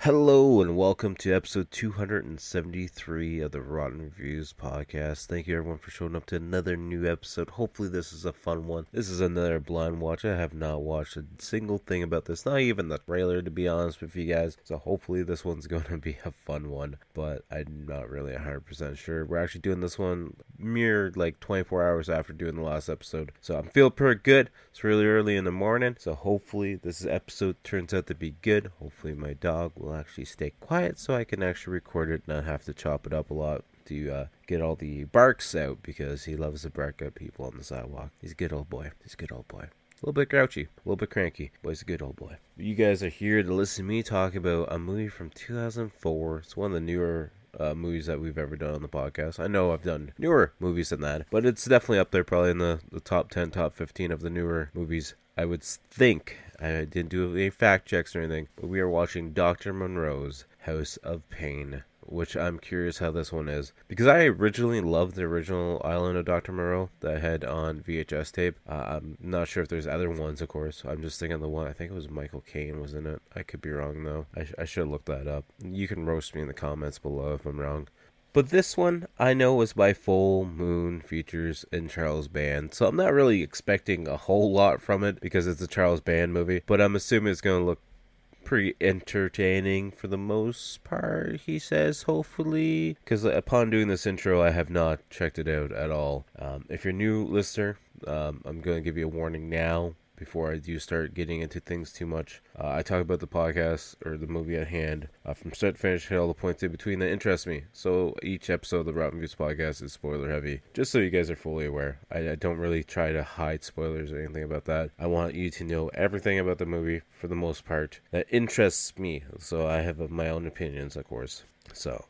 Hello and welcome to episode 273 of the Rotten Reviews podcast. Thank you everyone for showing up to another new episode. Hopefully this is a fun one. This is another blind watch. I have not watched a single thing about this, not even the trailer to be honest with you guys. So hopefully this one's going to be a fun one, but I'm not really 100% sure. We're actually doing this one mere 24 hours after doing the last episode. So I'm feeling pretty good. It's really early in the morning, so hopefully this episode turns out to be good. Hopefully my dog will actually stay quiet so I can actually record it and not have to chop it up a lot to get all the barks out, because he loves to bark at people on the sidewalk. He's a good old boy. A little bit grouchy, a little bit cranky, but he's a good old boy. You guys are here to listen to me talk about a movie from 2004. It's one of the newer movies that we've ever done on the podcast. I know I've done newer movies than that, but it's definitely up there, probably in the top 10, top 15 of the newer movies, I would think. I didn't do any fact checks or anything, but we are watching Dr. Moreau's House of Pain, which I'm curious how this one is, because I originally loved the original Island of Dr. Moreau that I had on VHS tape. I'm not sure if there's other ones, of course. I'm just thinking the one, I think it was Michael Caine was in it. I could be wrong though. I should look that up. You can roast me in the comments below if I'm wrong. But this one, I know, was by Full Moon Features and Charles Band, so I'm not really expecting a whole lot from it because it's a Charles Band movie, but I'm assuming it's going to look pretty entertaining for the most part, he says, hopefully, because upon doing this intro, I have not checked it out at all. If you're a new listener, I'm going to give you a warning now, before I do start getting into things too much. I talk about the podcast or the movie at hand from start to finish, hit all the points in between that interest me. So each episode of the Rotten Reviews podcast is spoiler heavy, just so you guys are fully aware. I don't really try to hide spoilers or anything about that. I want you to know everything about the movie for the most part that interests me. So I have my own opinions, of course. So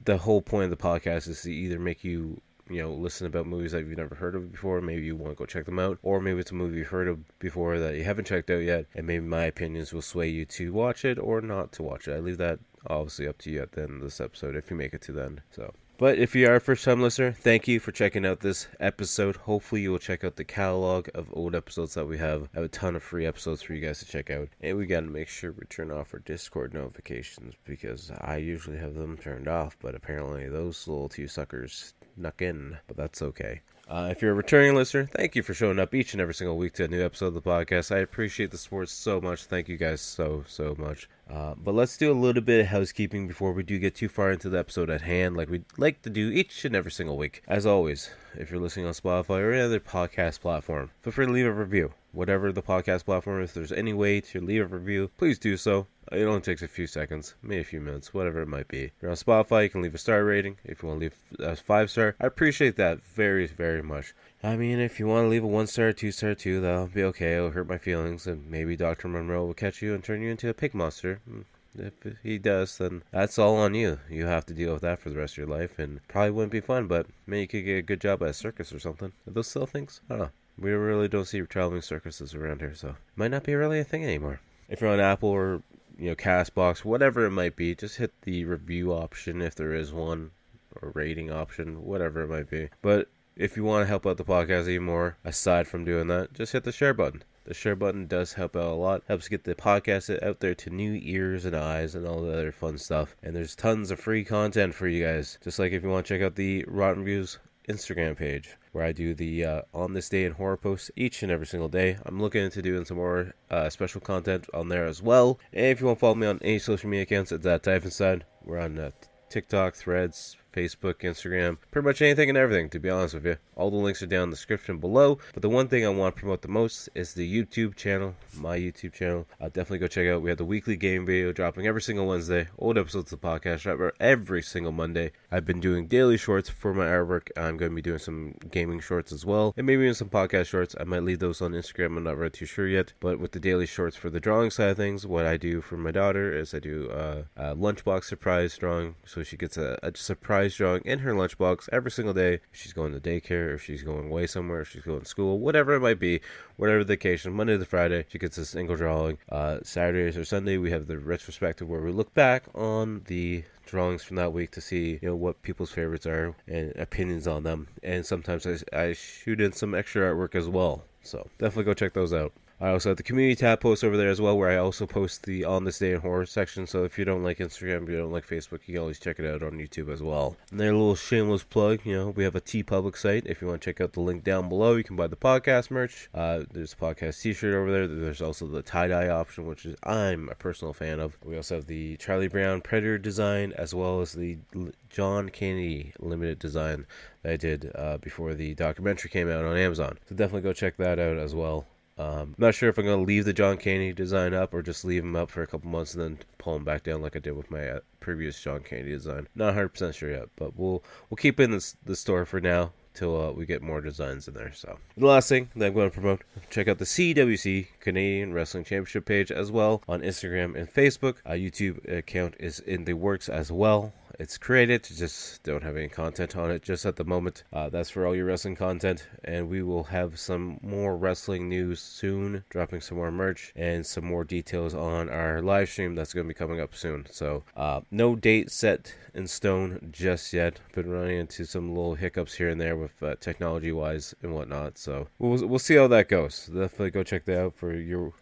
the whole point of the podcast is to either make you listen about movies that you've never heard of before. Maybe you want to go check them out, or maybe it's a movie you've heard of before that you haven't checked out yet, and maybe my opinions will sway you to watch it or not to watch it. I leave that obviously up to you at the end of this episode if you make it to the end. But if you are a first-time listener, thank you for checking out this episode. Hopefully you will check out the catalog of old episodes that we have. I have a ton of free episodes for you guys to check out. And we got to make sure we turn off our Discord notifications, because I usually have them turned off, but apparently those little two suckers snuck in, but that's okay. If you're a returning listener, thank you for showing up each and every single week to a new episode of the podcast. I appreciate the support so much. Thank you guys so much. But let's do a little bit of housekeeping before we do get too far into the episode at hand, like we'd like to do each and every single week. As always, if you're listening on Spotify or any other podcast platform, feel free to leave a review. Whatever the podcast platform, if there's any way to leave a review, please do so. It only takes a few seconds, maybe a few minutes, whatever it might be. If you're on Spotify, you can leave a star rating. If you want to leave a 5-star, I appreciate that very, very much. I mean, if you want to leave a 1-star, 2-star too, that'll be okay. It'll hurt my feelings, and maybe Dr. Moreau will catch you and turn you into a pig monster. If he does, then that's all on you. You have to deal with that for the rest of your life, and probably wouldn't be fun, but maybe you could get a good job at a circus or something. Are those still things? I don't know. We really don't see traveling circuses around here, so it might not be really a thing anymore. If you're on Apple or Castbox, whatever it might be, just hit the review option if there is one, or rating option, whatever it might be. But if you want to help out the podcast even more, aside from doing that, just hit the share button. The share button does help out a lot. Helps get the podcast out there to new ears and eyes and all the other fun stuff. And there's tons of free content for you guys. Just like if you want to check out the Rotten Reviews Instagram page, where I do the on this day in horror posts each and every single day. I'm looking into doing some more special content on there as well. And if you want to follow me on any social media accounts, it's at Type Inside. We're on TikTok, Threads, Facebook, Instagram, pretty much anything and everything, to be honest with you. All the links are down in the description below. But the one thing I want to promote the most is the YouTube channel, my YouTube channel. Definitely go check out. We have the weekly game video dropping every single Wednesday. Old episodes of the podcast drop every single Monday. I've been doing daily shorts for my artwork. I'm going to be doing some gaming shorts as well, and maybe even some podcast shorts. I might leave those on Instagram. I'm not really too sure yet. But with the daily shorts for the drawing side of things, what I do for my daughter is I do a lunchbox surprise drawing. So she gets a surprise drawing in her lunchbox every single day. If she's going to daycare, if she's going away somewhere, if she's going to school, whatever it might be, whatever the occasion, Monday to Friday, she gets a single drawing. Saturdays or Sunday, we have the retrospective where we look back on the drawings from that week to see what people's favorites are and opinions on them. And sometimes I shoot in some extra artwork as well. So definitely go check those out. I also have the community tab post over there as well, where I also post the On This Day in Horror section. So if you don't like Instagram, if you don't like Facebook, you can always check it out on YouTube as well. And there, a little shameless plug, we have a TeePublic site. If you want to check out the link down below, you can buy the podcast merch. There's a podcast t-shirt over there. There's also the tie-dye option, which is I'm a personal fan of. We also have the Charlie Brown Predator design, as well as the John Kennedy limited design that I did before the documentary came out on Amazon. So definitely go check that out as well. I'm not sure if I'm going to leave the John Kennedy design up or just leave him up for a couple months and then pull him back down like I did with my previous John Kennedy design. Not 100% sure yet, but we'll keep it in the store for now till we get more designs in there. So the last thing that I'm going to promote, check out the CWC Canadian Wrestling Championship page as well on Instagram and Facebook. YouTube account is in the works as well. It's created, just don't have any content on it just at the moment. That's for all your wrestling content, and we will have some more wrestling news soon, dropping some more merch and some more details on our live stream that's going to be coming up soon. So no date set in stone just yet. Been running into some little hiccups here and there with technology wise and whatnot, so we'll see how that goes. Definitely go check that out for your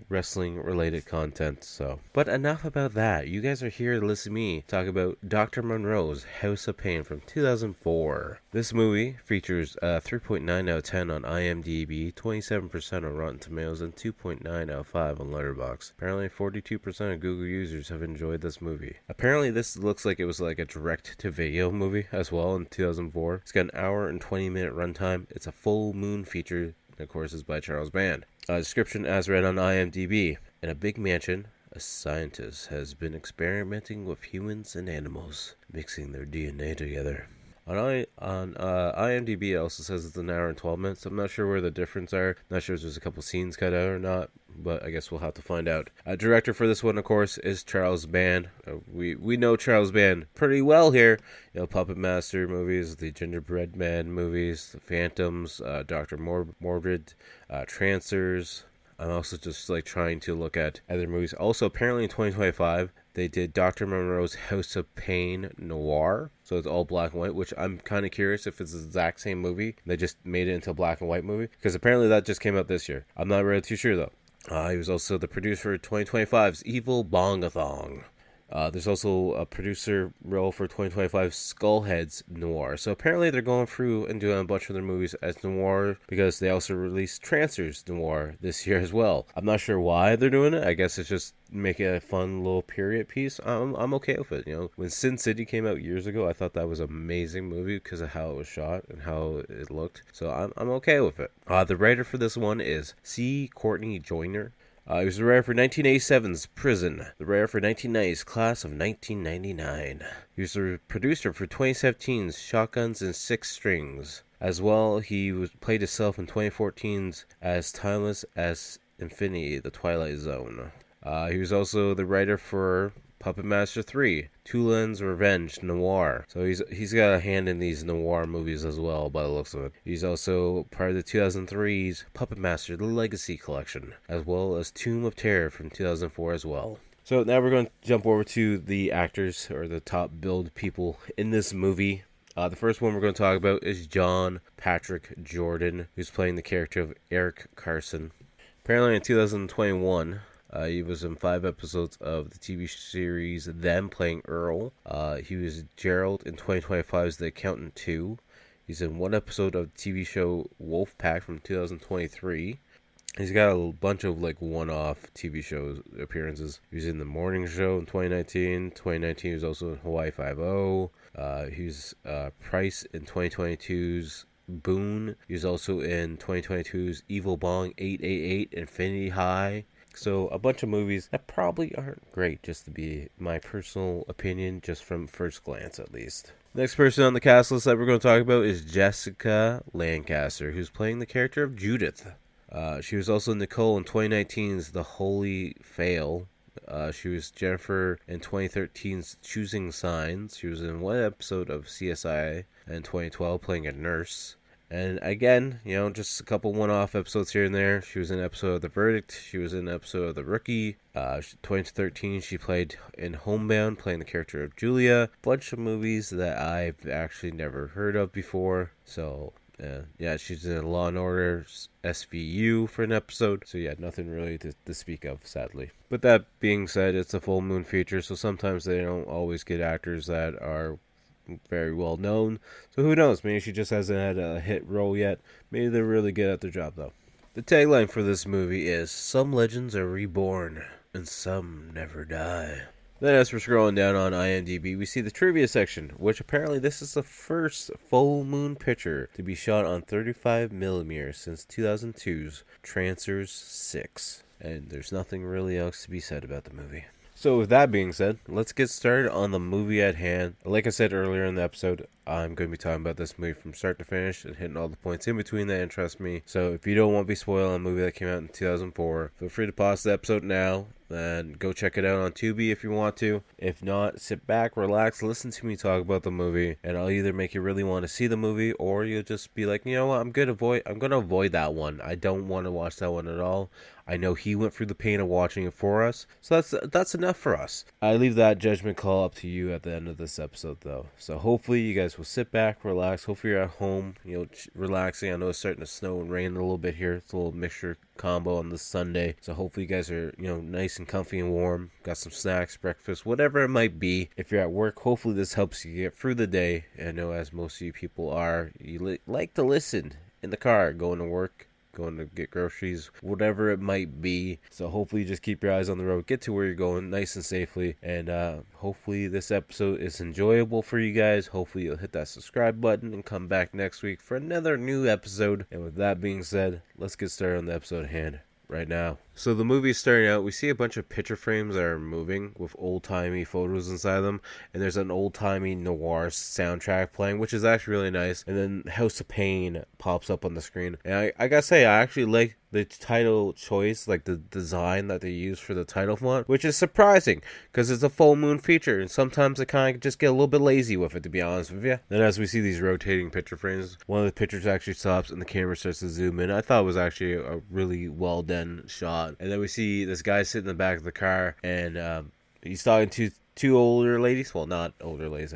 wrestling related content. But enough about that. You guys are here to listen to me talk about Dr. Moreau's House of Pain from 2004. This movie features 3.9 out of 10 on IMDb, 27% on Rotten Tomatoes, and 2.9 out of 5 on Letterboxd. Apparently 42% of Google users have enjoyed this movie. Apparently this looks like it was like a direct to video movie as well in 2004. It's got an hour and 20 minute runtime. It's a full moon feature, and of course is by Charles Band. Description as read on IMDb. In a big mansion, a scientist has been experimenting with humans and animals, mixing their DNA together. On IMDb, it also says it's an hour and 12 minutes. I'm not sure where the difference are. Not sure if there's a couple scenes cut out or not, but I guess we'll have to find out. Director for this one, of course, is Charles Band. We know Charles Band pretty well here. Puppet Master movies, the Gingerbread Man movies, the Phantoms, Dr. Mordred, Trancers. I'm also just trying to look at other movies. Also, apparently in 2025, they did Dr. Moreau's House of Pain Noir. So it's all black and white, which I'm kind of curious if it's the exact same movie. They just made it into a black and white movie. Because apparently that just came out this year. I'm not really too sure, though. He was also the producer for 2025's Evil Bongathong. There's also a producer role for 2025's Skullheads Noir. So apparently they're going through and doing a bunch of their movies as noir, because they also released Trancers Noir this year as well. I'm not sure why they're doing it. I guess it's just making a fun little period piece. I'm okay with it. When Sin City came out years ago, I thought that was an amazing movie because of how it was shot and how it looked. So I'm okay with it. The writer for this one is C. Courtney Joyner. He was the writer for 1987's Prison, the writer for 1990's Class of 1999. He was the producer for 2017's Shotguns and Six Strings. As well, he played himself in 2014's As Timeless as Infinity, The Twilight Zone. He was also the writer for Puppet Master 3, Tulin's Revenge Noir. So he's got a hand in these noir movies as well, by the looks of it. He's also part of the 2003's Puppet Master The Legacy Collection, as well as Tomb of Terror from 2004 as well. So now we're going to jump over to the actors, or the top billed people in this movie. The first one we're going to talk about is John Patrick Jordan, who's playing the character of Eric Carson. Apparently in 2021... he was in 5 episodes of the TV series Them, playing Earl. He was Gerald in 2025's The Accountant 2. He's in 1 episode of the TV show Wolfpack from 2023. He's got a bunch of one-off TV shows appearances. He was in The Morning Show in 2019. 2019 he was also in Hawaii Five-0. He was Price in 2022's Boone. He was also in 2022's Evil Bong 888 Infinity High. So a bunch of movies that probably aren't great, just to be my personal opinion, just from first glance at least. Next person on the cast list that we're going to talk about is Jessica Lancaster, who's playing the character of Judith. She was also Nicole in 2019's The Holy Fail. She was Jennifer in 2013's Choosing Signs. She was in 1 episode of CSI in 2012 playing a nurse. And again, just a couple one-off episodes here and there. She was in an episode of The Verdict. She was in an episode of The Rookie. 2013, she played in Homebound, playing the character of Julia. Bunch of movies that I've actually never heard of before. So Yeah, she's in Law and Order SVU for an episode. So yeah, nothing really to speak of, sadly. But that being said, it's a full moon feature, so sometimes they don't always get actors that are very well known. So who knows? Maybe she just hasn't had a hit role yet. Maybe they're really good at their job, though. The tagline for this movie is, "Some legends are reborn, and some never die." Then as we're scrolling down on IMDb, we see the trivia section, which apparently this is the first full moon picture to be shot on 35mm since 2002's Trancers 6. And there's nothing really else to be said about the movie. So with that being said, let's get started on the movie at hand. Like I said earlier in the episode, I'm going to be talking about this movie from start to finish and hitting all the points in between that interest me. So if you don't want to be spoiled on a movie that came out in 2004, feel free to pause the episode now and go check it out on Tubi if you want to. If not, sit back, relax, listen to me talk about the movie, and I'll either make you really want to see the movie, or you'll just be like, you know what, I'm going to avoid that one. I don't want to watch that one at all. I know he went through the pain of watching it for us, so that's enough for us. I leave that judgment call up to you at the end of this episode, though. So hopefully you guys will sit back, relax. Hopefully you're at home, relaxing. I know it's starting to snow and rain a little bit here. It's a little mixture combo on this Sunday. So hopefully you guys are, nice and comfy and warm. Got some snacks, breakfast, whatever it might be. If you're at work, hopefully this helps you get through the day. I know as most of you people are, you like to listen in the car, going to work, going to get groceries, whatever it might be. So hopefully you just keep your eyes on the road, get to where you're going nice and safely, and hopefully this episode is enjoyable for you guys. Hopefully you'll hit that subscribe button and come back next week for another new episode. And with that being said, let's get started on the episode at hand right now. So the movie is starting out, we see a bunch of picture frames that are moving with old-timey photos inside them, and there's an old-timey noir soundtrack playing, which is actually really nice. And then House of Pain pops up on the screen, and I gotta say, I actually like the title choice, like the design that they use for the title font, which is surprising because it's a full moon feature, and sometimes I kind of just get a little bit lazy with it, to be honest with you. Then as we see these rotating picture frames, one of the pictures actually stops and the camera starts to zoom in. I thought it was actually a really well done shot. And then we see this guy sitting in the back of the car, and he's talking to two older ladies. Well, not older ladies,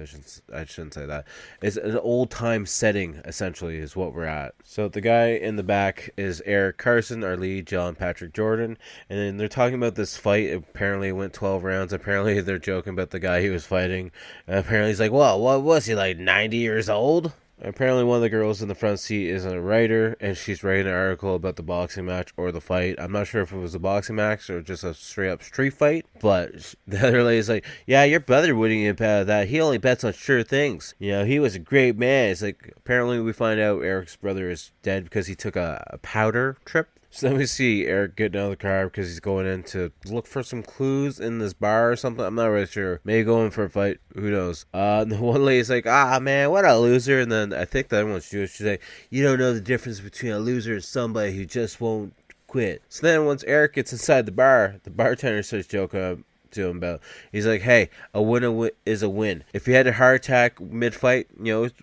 I shouldn't say that. It's an old time setting, essentially, is what we're at. So the guy in the back is Eric Carson, our lead, John Patrick Jordan, and then they're talking about this fight. Apparently it went 12 rounds. Apparently they're joking about the guy he was fighting. And apparently he's like, well, what was he, like 90 years old? Apparently one of the girls in the front seat is a writer, and she's writing an article about the boxing match or the fight. I'm not sure if it was a boxing match or just a straight up street fight, but the other lady's like, yeah, your brother wouldn't get out of that. He only bets on sure things. He was a great man. It's like, apparently we find out Eric's brother is dead because he took a powder trip. So then we see Eric getting out of the car because he's going in to look for some clues in this bar or something. I'm not really sure. Maybe going for a fight. Who knows? And the one lady's like, man, what a loser. And then I think the other one's Jewish. She's like, you don't know the difference between a loser and somebody who just won't quit. So then once Eric gets inside the bar, the bartender starts joking to him about, he's like, hey, a win is a win. If you had a heart attack mid-fight,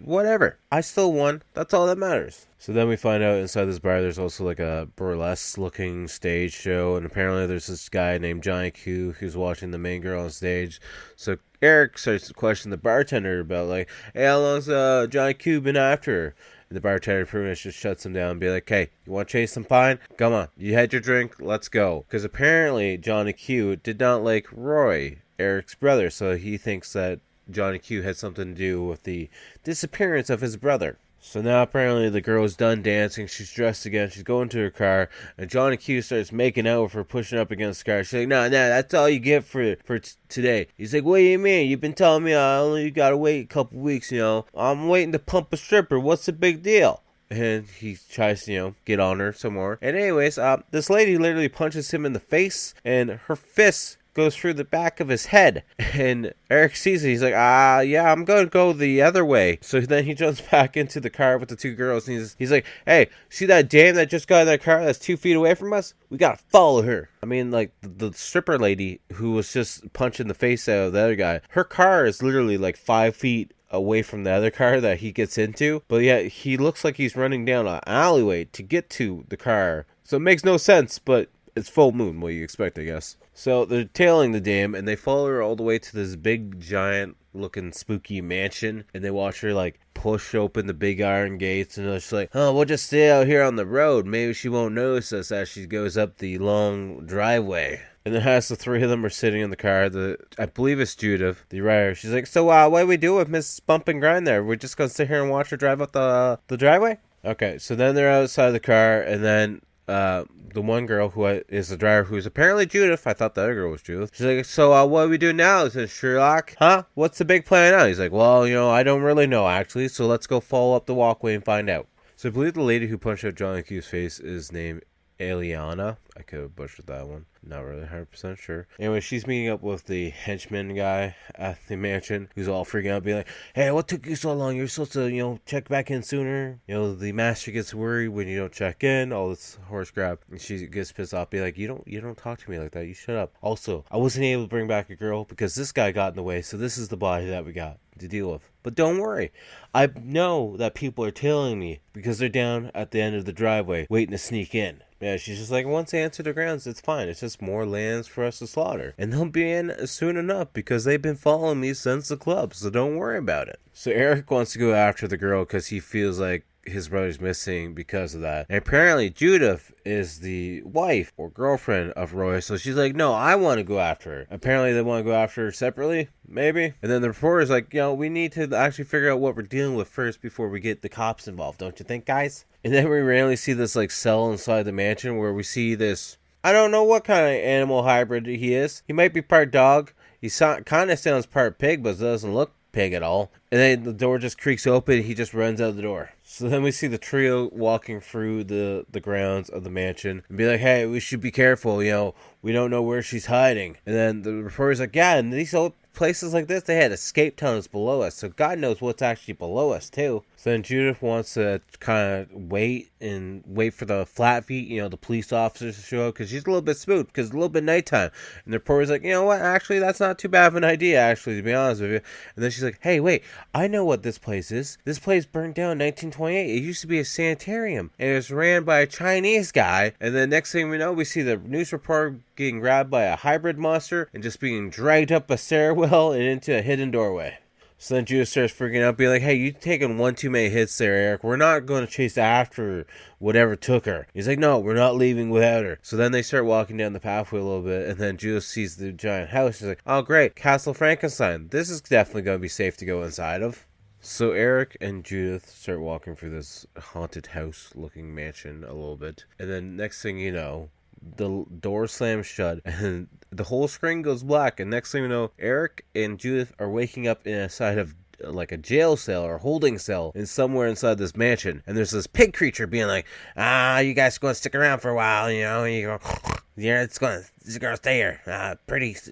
whatever. I still won. That's all that matters. So then we find out inside this bar there's also like a burlesque looking stage show, and apparently there's this guy named Johnny Q who's watching the main girl on stage. So Eric starts to question the bartender about like, hey, how long's Johnny Q been after her? And the bartender pretty much just shuts him down and be like, hey, you want to chase some pine? Come on, you had your drink, let's go. Because apparently Johnny Q did not like Roy, Eric's brother, so he thinks that Johnny Q had something to do with the disappearance of his brother. So now apparently the girl's done dancing, she's dressed again, she's going to her car, and Johnny Q starts making out with her, pushing up against the car. She's like, no, that's all you get for today. He's like, what do you mean? You've been telling me I only gotta wait a couple weeks, I'm waiting to pump a stripper, what's the big deal? And he tries to, get on her some more. And anyways, this lady literally punches him in the face, and her fist goes through the back of his head. And Eric sees it. He's like, yeah, I'm going to go the other way. So then he jumps back into the car with the two girls. And he's like, hey, see that dame that just got in that car that's 2 feet away from us? We got to follow her. I mean, like, the stripper lady who was just punching the face out of the other guy, her car is literally like 5 feet away from the other car that he gets into. But yeah, he looks like he's running down an alleyway to get to the car. So it makes no sense, but it's full moon. What you expect, I guess. So they're tailing the dame, and they follow her all the way to this big, giant looking spooky mansion, and they watch her like push open the big iron gates, and they're just like, oh, we'll just stay out here on the road. Maybe she won't notice us as she goes up the long driveway. And then as the three of them are sitting in the car, I believe it's Judith, the writer. She's like, so what do we do with Miss Bump and Grind there? We're just going to sit here and watch her drive up the driveway? Okay, so then they're outside the car, and then the one girl who is the driver, who's apparently Judith. I thought the other girl was Judith. She's like, so what do we do now? Says Sherlock. Huh? What's the big plan now? He's like, well, I don't really know, actually, so let's go follow up the walkway and find out. So I believe the lady who punched out Johnny Q's face is named Eliana. I could have butchered that one. Not really 100% sure. Anyway, she's meeting up with the henchman guy at the mansion, who's all freaking out, being like, hey, what took you so long? You're supposed to, check back in sooner. The master gets worried when you don't check in, all this horse crap. And she gets pissed off, be like, you don't talk to me like that. You shut up. Also, I wasn't able to bring back a girl because this guy got in the way, so this is the body that we got to deal with. But don't worry. I know that people are tailing me because they're down at the end of the driveway waiting to sneak in. Yeah, she's just like, once they answer the grounds, it's fine. It's just more lands for us to slaughter. And they'll be in soon enough because they've been following me since the club, so don't worry about it. So Eric wants to go after the girl because he feels like his brother's missing because of that. And apparently Judith is the wife or girlfriend of Roy, so she's like, no, I want to go after her. Apparently they want to go after her separately, maybe. And then the reporter's like, we need to actually figure out what we're dealing with first before we get the cops involved, don't you think, guys? And then we randomly see this like cell inside the mansion where we see this, I don't know what kind of animal hybrid he is. He might be part dog. He kind of sounds part pig, but doesn't look pig at all. And then the door just creaks open, he just runs out the door. So then we see the trio walking through the grounds of the mansion and be like, hey, we should be careful, we don't know where she's hiding. And then the reporter's like, yeah, and these old places like this, they had escape tunnels below us, so God knows what's actually below us too. So then Judith wants to kind of wait for the flat feet, the police officers to show up, because she's a little bit spooked, because it's a little bit nighttime. And the reporter's like, you know what, actually, that's not too bad of an idea, actually, to be honest with you. And then she's like, hey, wait, I know what this place is. This place burned down in 1928. It used to be a sanitarium, and it was ran by a Chinese guy. And then next thing we know, we see the news reporter getting grabbed by a hybrid monster and just being dragged up a stairwell and into a hidden doorway. So then Judith starts freaking out, being like, hey, you've taken one too many hits there, Eric. We're not going to chase after whatever took her. He's like, no, we're not leaving without her. So then they start walking down the pathway a little bit, and then Judith sees the giant house. She's like, oh, great, Castle Frankenstein. This is definitely going to be safe to go inside of. So Eric and Judith start walking through this haunted house-looking mansion a little bit. And then next thing you know, the door slams shut and the whole screen goes black, and next thing you know, Eric and Judith are waking up inside of like a jail cell or holding cell in somewhere inside this mansion, and there's this pig creature being like, you guys are going to stick around for a while, and you go, yeah, it's gonna stay here.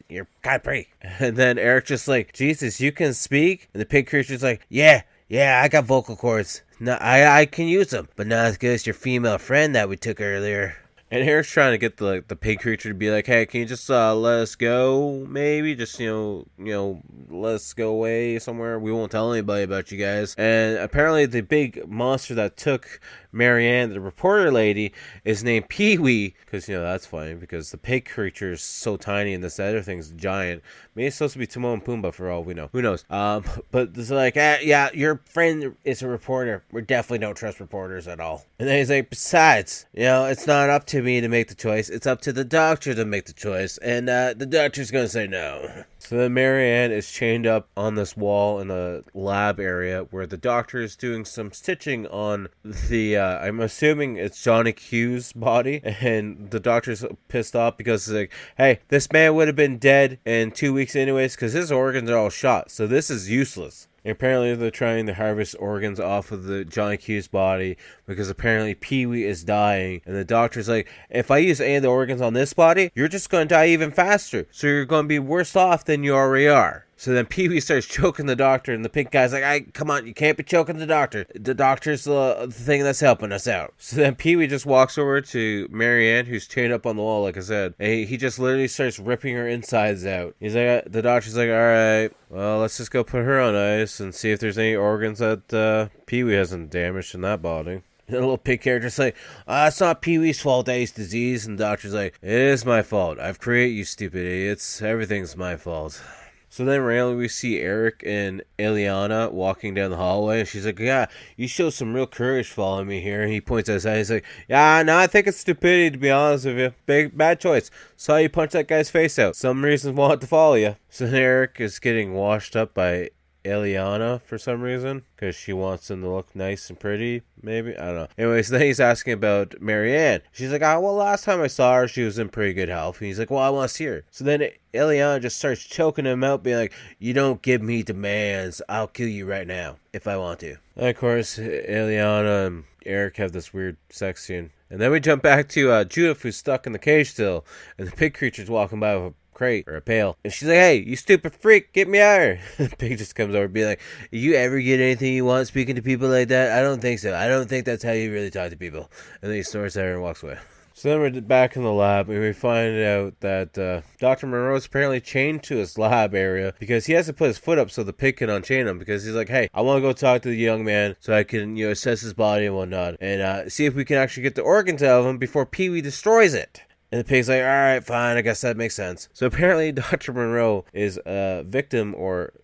You're kind of pretty. And then Eric just like, Jesus, you can speak? And the pig creature's like, yeah, I got vocal cords. No, I can use them, but not as good as your female friend that we took earlier. And Eric's trying to get the pig creature to be like, hey, can you just let us go? Maybe just let us go away somewhere. We won't tell anybody about you guys. And apparently the big monster that took Marianne, the reporter lady, is named Pee-wee, because that's funny because the pig creature is so tiny and this other thing's giant. Maybe it's supposed to be Timon and Pumbaa for all we know. Who knows? But it's like, yeah, your friend is a reporter. We definitely don't trust reporters at all. And then he's like, besides, it's not up to me to make the choice. It's up to the doctor to make the choice, and the doctor's gonna say no. So then Marianne is chained up on this wall in the lab area where the doctor is doing some stitching on the, I'm assuming it's Johnny Q's body, and the doctor's pissed off because he's like, hey, this man would have been dead in 2 weeks anyways because his organs are all shot, so this is useless. And apparently they're trying to harvest organs off of the Johnny Q's body because apparently Pee-wee is dying. And the doctor's like, if I use any of the organs on this body, you're just going to die even faster. So you're going to be worse off than you already are. So then Pee-wee starts choking the doctor, and the pink guy's like, come on, you can't be choking the doctor. The doctor's the thing that's helping us out. So then Pee-wee just walks over to Marianne, who's chained up on the wall, like I said, and he just literally starts ripping her insides out. He's like, the doctor's like, all right, well, let's just go put her on ice and see if there's any organs that Pee-wee hasn't damaged in that body. And the little pig character's like, it's not Pee-wee's fault that he's diseased. And the doctor's like, it is my fault. I've created you stupid idiots. Everything's my fault. So then randomly we see Eric and Eliana walking down the hallway, and she's like, yeah, you showed some real courage following me here. And he points at his head, he's like, yeah, no, I think it's stupidity, to be honest with you. Bad choice. Saw you punch that guy's face out. Some reasons wanted to follow you. So then Eric is getting washed up by Eliana for some reason, because she wants him to look nice and pretty, maybe, I don't know. Anyways, then he's asking about Marianne. She's like, well, last time I saw her, she was in pretty good health. And he's like, well, I want to see her. So then Eliana just starts choking him out, being like, you don't give me demands, I'll kill you right now if I want to. And of course, Eliana and Eric have this weird sex scene. And then we jump back to Judith, who's stuck in the cage still, and the pig creature's walking by with a crate or a pail, and she's like, hey, you stupid freak, get me out of here. The pig just comes over and be like, you ever get anything you want speaking to people like that? I don't think so. I don't think that's how you really talk to people. And then he snorts at her and walks away. So then we're back in the lab, and we find out that Dr. Moreau is apparently chained to his lab area because he has to put his foot up so the pig can unchain him, because he's like, hey, I want to go talk to the young man so I can, assess his body and whatnot, and see if we can actually get the organs out of him before Pee-wee destroys it. And the pig's like, all right, fine, I guess that makes sense. So apparently Dr. Moreau is a victim or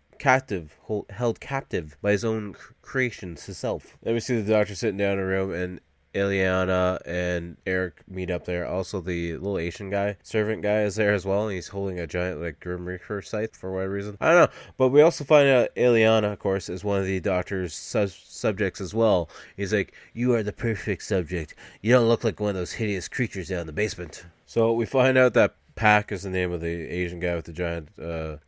held captive by his own creations himself. Then we see the doctor sitting down in a room, and Eliana and Eric meet up there. Also, the little Asian guy, servant guy, is there as well, and he's holding a giant, Grim Reaper scythe for whatever reason. I don't know, but we also find out Eliana, of course, is one of the doctor's subjects as well. He's like, you are the perfect subject. You don't look like one of those hideous creatures down in the basement. So we find out that Pack is the name of the Asian guy with the giant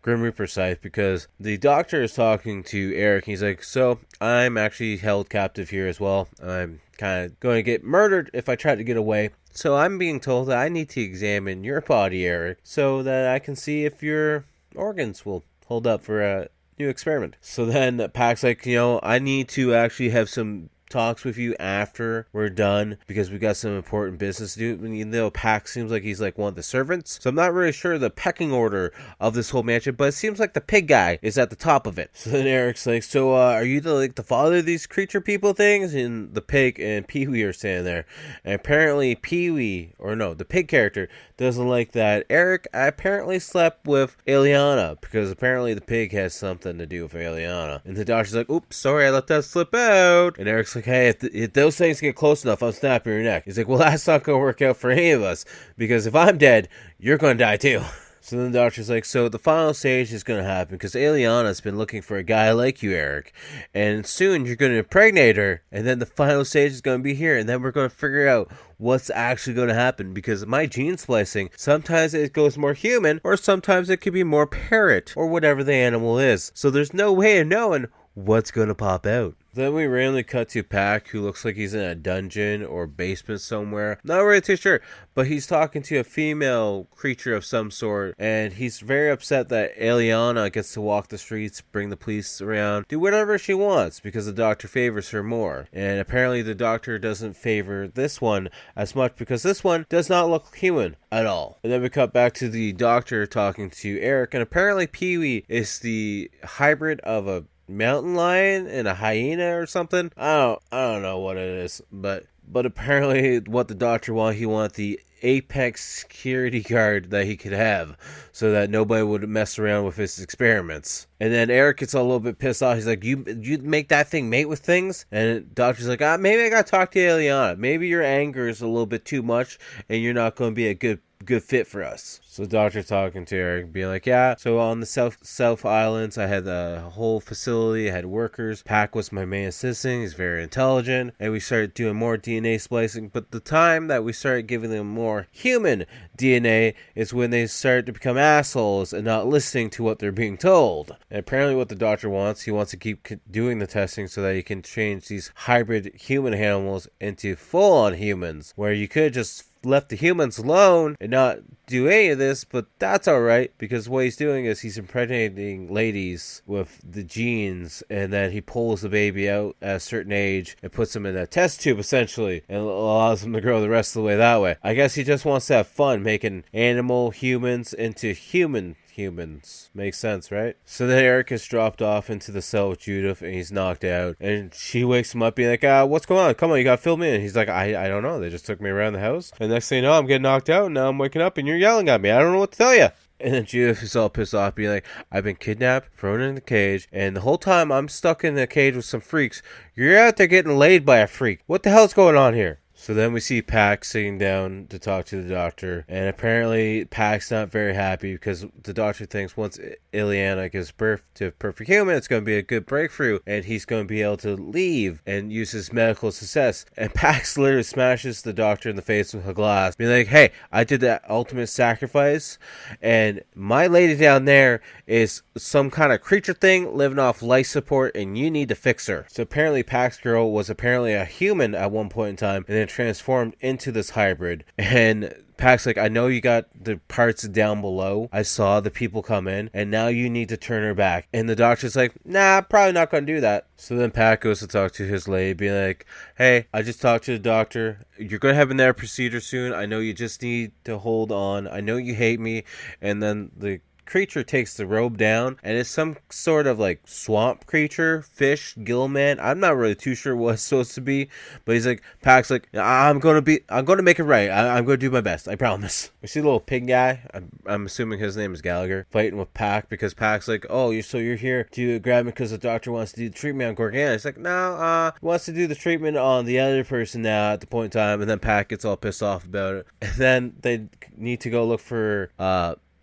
Grim Reaper scythe, because the doctor is talking to Eric. He's like, so I'm actually held captive here as well. I'm kind of going to get murdered if I try to get away. So I'm being told that I need to examine your body, Eric, so that I can see if your organs will hold up for a new experiment. So then Pack's like, I need to actually have some talks with you after we're done, because we got some important business to do. Pack seems like he's like one of the servants, so I'm not really sure the pecking order of this whole mansion, but it seems like the pig guy is at the top of it. So then Eric's like, so are you the father of these creature people things? And the pig and Pee-wee are standing there, and apparently the pig character doesn't like that Eric apparently slept with Eliana, because apparently the pig has something to do with Eliana. And the doctor's like, oops, sorry, I let that slip out. And Eric's like, hey, if those things get close enough, I'll snap your neck. He's like, well, that's not going to work out for any of us, because if I'm dead, you're going to die too. So then the doctor's like, so the final stage is going to happen, because Eliana's been looking for a guy like you, Eric, and soon you're going to impregnate her, and then the final stage is going to be here, and then we're going to figure out what's actually going to happen, because my gene splicing, sometimes it goes more human, or sometimes it could be more parrot, or whatever the animal is. So there's no way of knowing what's going to pop out. Then we randomly cut to Pack, who looks like he's in a dungeon or basement somewhere. Not really too sure, but he's talking to a female creature of some sort, and he's very upset that Eliana gets to walk the streets, bring the police around, do whatever she wants, because the doctor favors her more. And apparently the doctor doesn't favor this one as much, because this one does not look human at all. And then we cut back to the doctor talking to Eric, and apparently Pee-wee is the hybrid of a mountain lion and a hyena or something. I don't know what it is, but apparently what the doctor wanted, he wanted the apex security guard that he could have, so that nobody would mess around with his experiments. And then Eric gets a little bit pissed off. He's like, you make that thing mate with things? And the doctor's like, maybe I gotta talk to Eliana. Maybe your anger is a little bit too much, and you're not going to be a good fit for us. So the doctor talking to Eric, being like, yeah, so on the South Islands, I had a whole facility, I had workers. Pack was my main assistant, he's very intelligent, and we started doing more DNA splicing, but the time that we started giving them more human DNA is when they started to become assholes and not listening to what they're being told. And apparently what the doctor wants, he wants to keep doing the testing so that he can change these hybrid human animals into full-on humans, where you could just left the humans alone and not do any of this, but that's alright, because what he's doing is he's impregnating ladies with the genes, and then he pulls the baby out at a certain age and puts them in a test tube essentially, and allows them to grow the rest of the way that way. I guess he just wants to have fun making animal humans into humans humans. Makes sense, right? So then Eric is dropped off into the cell with Judith, and he's knocked out. And she wakes him up being like, what's going on? Come on, you gotta fill me in. He's like, I don't know. They just took me around the house. And next thing you know, I'm getting knocked out, and now I'm waking up, and you're yelling at me. I don't know what to tell you. And then Judith is all pissed off, being like, I've been kidnapped, thrown in the cage, and the whole time I'm stuck in the cage with some freaks. You're out there getting laid by a freak. What the hell's going on here? So then we see Pac sitting down to talk to the doctor, and apparently Pac's not very happy because the doctor thinks once Ileana gives birth to a perfect human, it's going to be a good breakthrough, and he's going to be able to leave and use his medical success. And Pax literally smashes the doctor in the face with a glass, being like, hey, I did that ultimate sacrifice, and my lady down there is some kind of creature thing living off life support, and you need to fix her. So apparently Pac's girl was apparently a human at one point in time, and then transformed into this hybrid. And Pac's like, I know you got the parts down below. I saw the people come in, and now you need to turn her back. And the doctor's like, nah, probably not going to do that. So then Pac goes to talk to his lady, being like, hey, I just talked to the doctor. You're going to have another procedure soon. I know you just need to hold on. I know you hate me. And then the creature takes the robe down, and it's some sort of like swamp creature, fish, gill man. I'm not really too sure what it's supposed to be, but he's like, Pac's like, I'm gonna make it right. I'm gonna do my best. I promise. We see a little pig guy. I'm assuming his name is Gallagher, fighting with Pac because Pac's like, oh, you're here to grab me because the doctor wants to do the treatment on Gorgana. He's like, no, he wants to do the treatment on the other person now at the point in time, and then Pac gets all pissed off about it, and then they need to go look for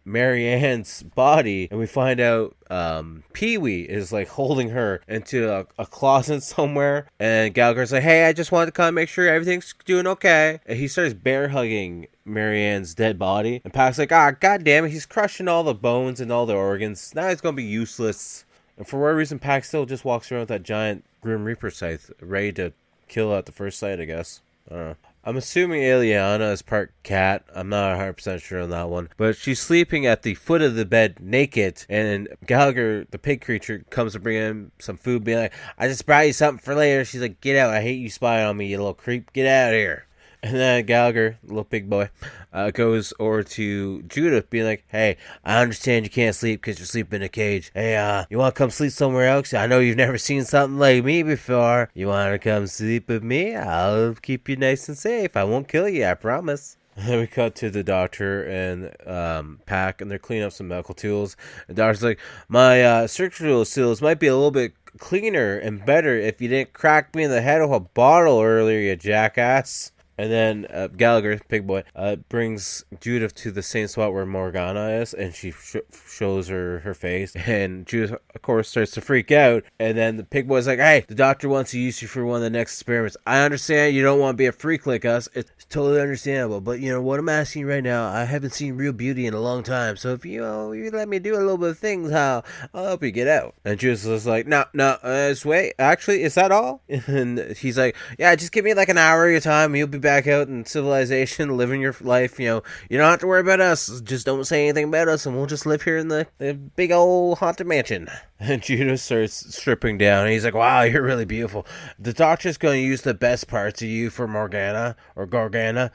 Mary Ann's body, and we find out Pee-wee is like holding her into a closet somewhere, and Gallagher's like, hey, I just wanted to come make sure everything's doing okay, and he starts bear hugging Mary Ann's dead body, and Pac's like, god damn it, he's crushing all the bones and all the organs, now he's gonna be useless. And for whatever reason, Pac still just walks around with that giant Grim Reaper scythe, ready to kill at the first sight, I guess. I don't know. I'm assuming Ileana is part cat. I'm not 100% sure on that one. But she's sleeping at the foot of the bed naked. And Gallagher, the pig creature, comes to bring in some food, being like, I just brought you something for later. She's like, get out. I hate you spying on me, you little creep. Get out of here. And then Gallagher, little pig boy, goes over to Judith, being like, hey, I understand you can't sleep because you're sleeping in a cage. Hey, you want to come sleep somewhere else? I know you've never seen something like me before. You want to come sleep with me? I'll keep you nice and safe. I won't kill you, I promise. And then we cut to the doctor and Pac, and they're cleaning up some medical tools. The doctor's like, my surgical tools might be a little bit cleaner and better if you didn't crack me in the head with a bottle earlier, you jackass. And then Gallagher, pig boy, brings Judith to the same spot where Morgana is, and she shows her face. And Judith, of course, starts to freak out. And then the pig boy's like, hey, the doctor wants to use you for one of the next experiments. I understand you don't want to be a freak like us. It's totally understandable. But, what I'm asking right now, I haven't seen real beauty in a long time. So if you let me do a little bit of things, I'll help you get out. And Judith was like, no, wait, actually, is that all? And he's like, yeah, just give me like an hour of your time, and you'll be back out in civilization, living your life. You don't have to worry about us. Just don't say anything about us, and we'll just live here in the big old haunted mansion. And Judah starts stripping down, and he's like, wow, you're really beautiful. The doctor's going to use the best parts of you for Morgana, or Gorgana.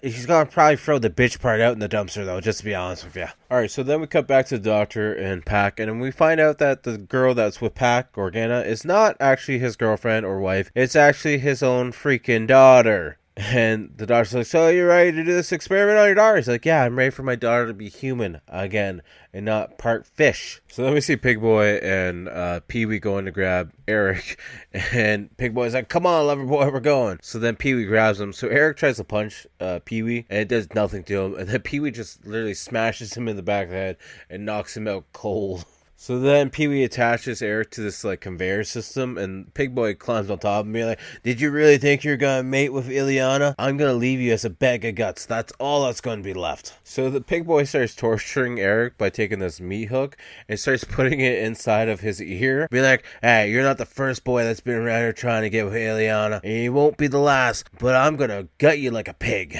He's going to probably throw the bitch part out in the dumpster, though, just to be honest with you. Alright, so then we cut back to the doctor and Pac, and we find out that the girl that's with Pac, Gorgana, is not actually his girlfriend or wife. It's actually his own freaking daughter. And the doctor's like, so you're ready to do this experiment on your daughter? He's like, yeah, I'm ready for my daughter to be human again and not part fish. So then we see Pig Boy and Pee-wee going to grab Eric. And Pig Boy's like, come on, lover boy, we're going. So then Pee-wee grabs him. So Eric tries to punch Pee-wee, and it does nothing to him. And then Pee-wee just literally smashes him in the back of the head and knocks him out cold. So then Pee-wee attaches Eric to this conveyor system, and Pig Boy climbs on top and be like, did you really think you're gonna mate with Ileana? I'm gonna leave you as a bag of guts. That's all that's gonna be left. So the Pig Boy starts torturing Eric by taking this meat hook and starts putting it inside of his ear. Be like, hey, you're not the first boy that's been around here trying to get with Ileana, and you won't be the last, but I'm gonna gut you like a pig.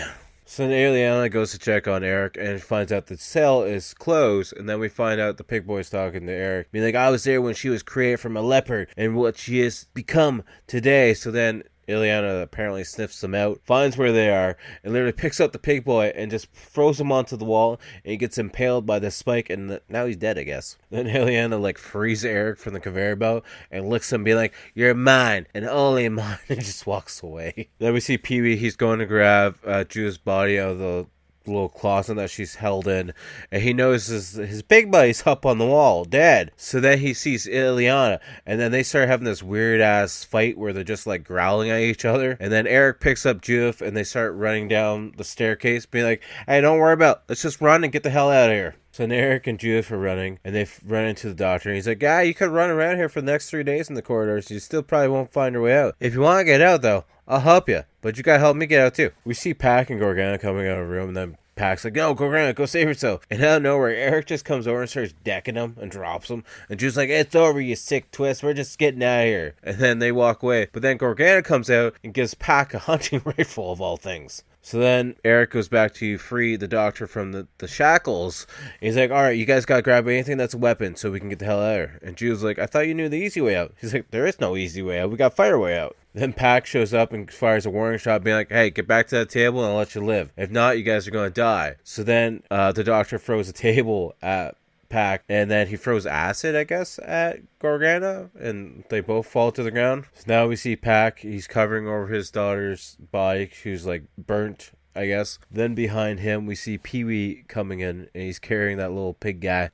So then Ileana goes to check on Eric and finds out the cell is closed, and then we find out the Pig Boy's talking to Eric, being like, I was there when she was created from a leopard and what she has become today. So then Ileana apparently sniffs them out, finds where they are, and literally picks up the pig boy and just throws him onto the wall, and he gets impaled by the spike, and now he's dead, I guess. Then Ileana, like, frees Eric from the conveyor belt and licks him, being like, "You're mine, and only mine," and just walks away. Then we see Pee-wee, he's going to grab Judith's body out of the little closet that she's held in, and he notices his big buddy's up on the wall, dead. So then he sees Ileana, and then they start having this weird ass fight where they're just like growling at each other. And then Eric picks up Judith, and they start running down the staircase, being like, "Hey, don't worry about it. Let's just run and get the hell out of here." So then Eric and Judith are running, and they run into the doctor, and he's like, "Yeah, you could run around here for the next 3 days in the corridors. You still probably won't find your way out. If you want to get out, though, I'll help you, but you gotta help me get out too." We see Pac and Gorgana coming out of the room, and then Pac's like, "No, Gorgana, go save yourself." And out of nowhere, Eric just comes over and starts decking him and drops him. And Jude's like, "It's over, you sick twist. We're just getting out of here." And then they walk away. But then Gorgana comes out and gives Pac a hunting rifle of all things. So then Eric goes back to free the doctor from the shackles. He's like, "All right, you guys got to grab anything that's a weapon so we can get the hell out of here." And Jude's like, "I thought you knew the easy way out." He's like, "There is no easy way out. We got fire way out." Then Pac shows up and fires a warning shot, being like, "Hey, get back to that table and I'll let you live. If not, you guys are going to die." So then the doctor throws a table at Pac, and then he throws acid, I guess, at Gorgana, and they both fall to the ground. So now we see Pac, he's covering over his daughter's body, who's like burnt, I guess. Then behind him we see Pee-wee coming in, and he's carrying that little pig guy,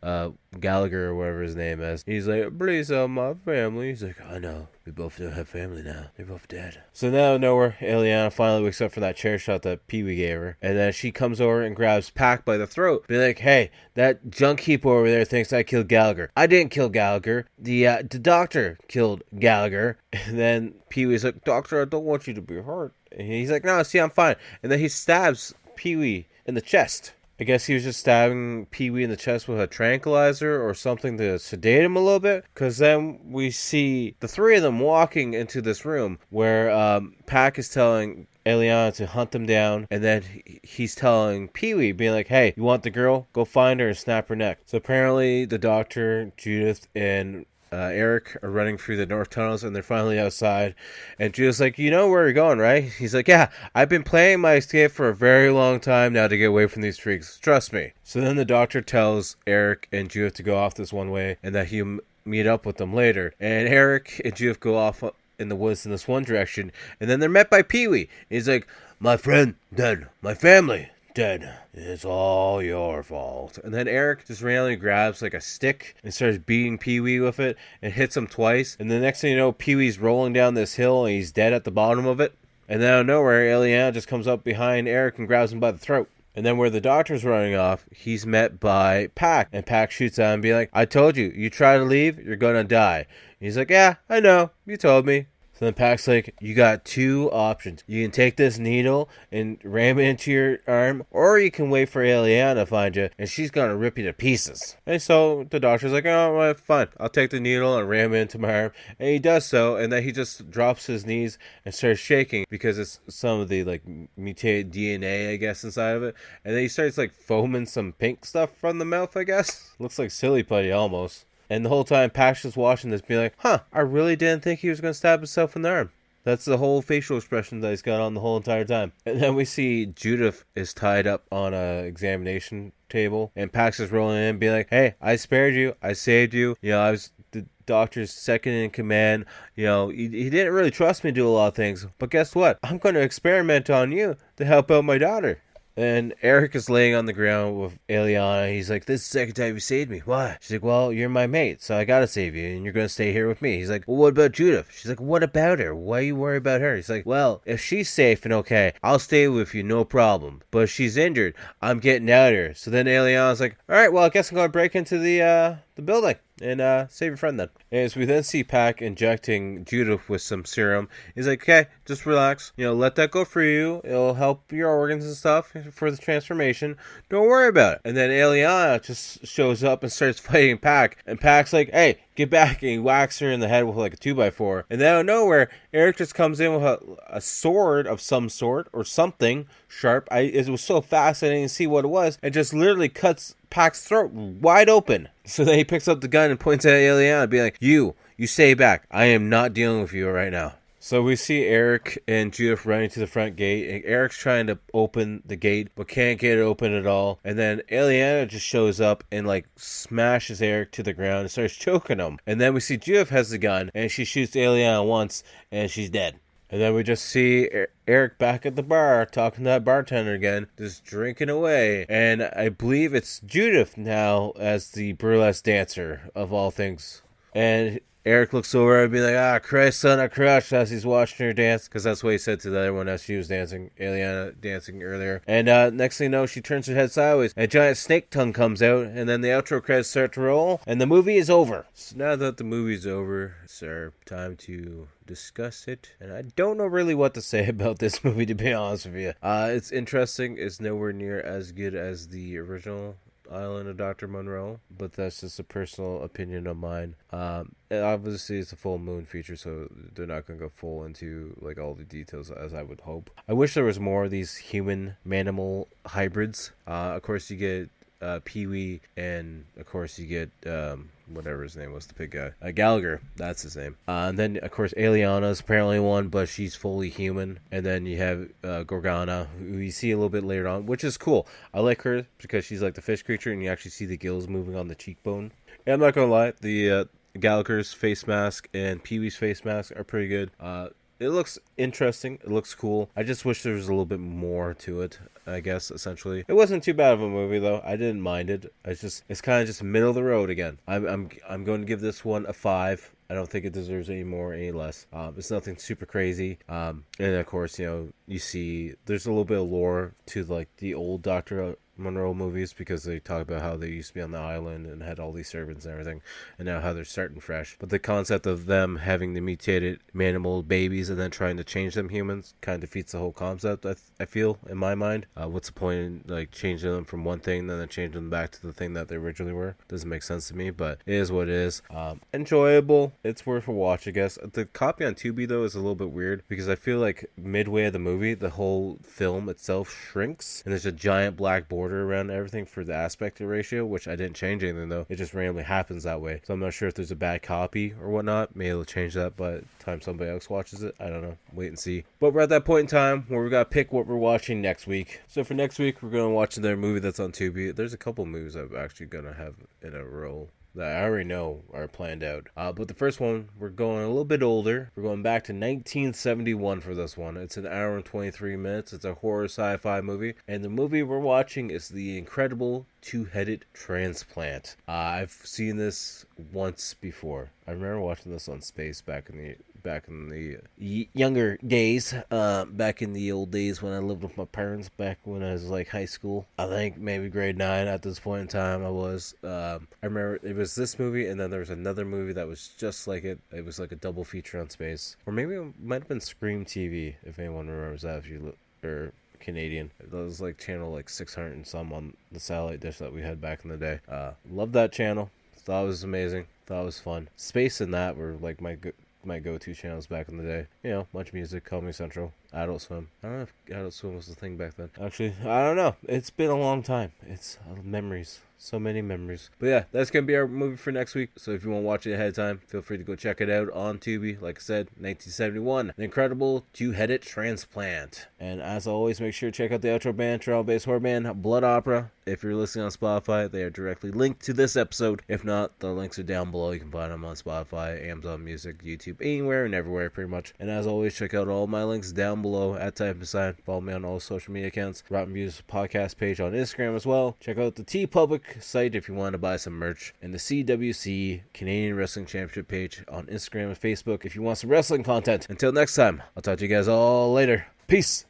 Gallagher or whatever his name is. He's like, "Please help my family." He's like, "I know, we both don't have family now. They're both dead." So now out of nowhere, Ileana finally wakes up from that chair shot that Pee-wee gave her, and then she comes over and grabs Pac by the throat, be like, "Hey, that junk heap over there thinks I killed Gallagher. I didn't kill Gallagher. The doctor killed Gallagher." And then Pee-wee's like, "Doctor, I don't want you to be hurt." And he's like, "No, see, I'm fine." And then he stabs Pee-wee in the chest. I guess he was just stabbing Pee-wee in the chest with a tranquilizer or something to sedate him a little bit. Because then we see the three of them walking into this room where Pac is telling Ileana to hunt them down, and then he's telling Pee-wee, being like, "Hey, you want the girl? Go find her and snap her neck." So apparently the doctor, Judith, and Eric are running through the north tunnels, and they're finally outside. And Judith's like, "You know where you're going, right?" He's like, "Yeah, I've been planning my escape for a very long time now to get away from these freaks. Trust me." So then the doctor tells Eric and Judith to go off this one way, and that he'll meet up with them later. And Eric and Judith go off in the woods in this one direction, and then they're met by Pee-wee. He's like, "My friend dead, my family dead. It's all your fault." And then Eric just randomly grabs like a stick and starts beating Pee-wee with it and hits him twice. And the next thing you know, Pee-wee's rolling down this hill and he's dead at the bottom of it. And then out of nowhere, Ileana just comes up behind Eric and grabs him by the throat. And then where the doctor's running off, he's met by Pac. And Pac shoots at him and be like, "I told you, you try to leave, you're gonna die." And he's like, "Yeah, I know, you told me." So then Pac's like, "You got two options. You can take this needle and ram it into your arm, or you can wait for Ileana to find you, and she's going to rip you to pieces." And so the doctor's like, "Oh, well, fine. I'll take the needle and ram it into my arm." And he does so, and then he just drops his knees and starts shaking because it's some of the, like, mutated DNA, I guess, inside of it. And then he starts, like, foaming some pink stuff from the mouth, I guess. Looks like silly putty almost. And the whole time, Pac's just watching this, being like, "Huh, I really didn't think he was going to stab himself in the arm." That's the whole facial expression that he's got on the whole entire time. And then we see Judith is tied up on a examination table, and Pac's just rolling in, being like, "Hey, I spared you. I saved you. You know, I was the doctor's second in command. You know, he didn't really trust me to do a lot of things. But guess what? I'm going to experiment on you to help out my daughter." And Eric is laying on the ground with Ileana. He's like, "This is the second time you saved me. Why?" She's like, "Well, you're my mate, so I gotta save you, and you're gonna stay here with me." He's like, "Well, what about Judith?" She's like, "What about her? Why you worry about her?" He's like, "Well, if she's safe and okay, I'll stay with you, no problem. But if she's injured, I'm getting out of here." So then Ileana's like, "All right, well, I guess I'm gonna break into the building and save your friend then." As we then see Pac injecting Judith with some serum, he's like, "Okay, just relax. You know, let that go for you. It'll help your organs and stuff for the transformation. Don't worry about it." And then Ileana just shows up and starts fighting Pac. And Pac's like, "Hey, get back," and he whacks her in the head with like a 2x4. And then out of nowhere, Eric just comes in with a sword of some sort or something sharp. It was so fast I didn't see what it was, and just literally cuts Pac's throat wide open. So then he picks up the gun and points at Ileana, being like, You stay back. I am not dealing with you right now." So we see Eric and Judith running to the front gate, and Eric's trying to open the gate, but can't get it open at all. And then Eliana just shows up and like smashes Eric to the ground and starts choking him. And then we see Judith has the gun, and she shoots Eliana once, and she's dead. And then we just see Eric back at the bar talking to that bartender again, just drinking away. And I believe it's Judith now as the burlesque dancer of all things. And Eric looks over and be like, Christ on a crutch, as he's watching her dance. Because that's what he said to the other one as she was dancing, Eliana dancing earlier. And next thing you know, she turns her head sideways. A giant snake tongue comes out. And then the outro credits start to roll. And the movie is over. So now that the movie's over, it's our time to discuss it. And I don't know really what to say about this movie, to be honest with you. It's interesting. It's nowhere near as good as the original Island of Dr. Moreau, but that's just a personal opinion of mine. Obviously it's a full moon feature, so they're not going to go full into like all the details as I would hope. I wish there was more of these human manimal hybrids. Of course you get Pee-wee, and of course you get whatever his name was, the pig guy, Gallagher, that's his name. And then of course Eliana's apparently one, but she's fully human. And then you have Gorgana, who you see a little bit later on, which is cool. I like her because she's like the fish creature, and you actually see the gills moving on the cheekbone. And I'm not gonna lie, the Gallagher's face mask and Pee-wee's face mask are pretty good. It looks interesting. It looks cool. I just wish there was a little bit more to it, I guess, essentially. It wasn't too bad of a movie, though. I didn't mind it. It's kind of just middle of the road again. I'm going to give this one a 5. I don't think it deserves any more, any less. It's nothing super crazy. And of course, you see there's a little bit of lore to like the old Dr. Moreau movies, because they talk about how they used to be on the island and had all these servants and everything, and now how they're starting fresh. But the concept of them having the mutated manimal babies and then trying to change them humans kind of defeats the whole concept, I feel, in my mind. What's the point in like changing them from one thing and then changing them back to the thing that they originally were? Doesn't make sense to me, but it is what it is. Enjoyable. It's worth a watch, I guess. The copy on Tubi, though, is a little bit weird, because I feel like midway of the movie, the whole film itself shrinks, and there's a giant black border around everything for the aspect ratio, which I didn't change anything, though. It just randomly happens that way. So I'm not sure if there's a bad copy or whatnot. Maybe they'll change that by the time somebody else watches it. I don't know. Wait and see. But we're at that point in time where we got to pick what we're watching next week. So for next week, we're going to watch another movie that's on Tubi. There's a couple movies I'm actually going to have in a row that I already know are planned out. But the first one, we're going a little bit older. We're going back to 1971 for this one. It's an hour and 23 minutes. It's a horror sci-fi movie. And the movie we're watching is The Incredible Two-Headed Transplant. I've seen this once before. I remember watching this on Space back in the younger days, back in the old days when I lived with my parents, back when I was like high school. I think maybe grade 9 at this point in time I was. I remember it was this movie, and then there was another movie that was just like it. It was like a double feature on Space. Or maybe it might have been Scream TV, if anyone remembers that, if you look, or Canadian. It was like channel like 600 and some on the satellite dish that we had back in the day. Loved that channel. Thought it was amazing. Thought it was fun. Space and that were like my go-to channels back in the day. Much music, Comedy Central, Adult Swim. I don't know if Adult Swim was the thing back then. Actually, I don't know. It's been a long time. It's memories. So many memories. But yeah, that's going to be our movie for next week. So if you want to watch it ahead of time, feel free to go check it out on Tubi. Like I said, 1971. An Incredible Two-Headed Transplant. And as always, make sure to check out the outro band, travel-based horror band, Blood Opera. If you're listening on Spotify, they are directly linked to this episode. If not, the links are down below. You can find them on Spotify, Amazon Music, YouTube, anywhere and everywhere pretty much. And as always, check out all my links down below at Type Inside. Follow me on all social media accounts. Rotten Views podcast page on Instagram as well. Check out the TeePublic site if you want to buy some merch, and the CWC Canadian Wrestling Championship page on Instagram and Facebook if you want some wrestling content. Until next time, I'll talk to you guys all later. Peace.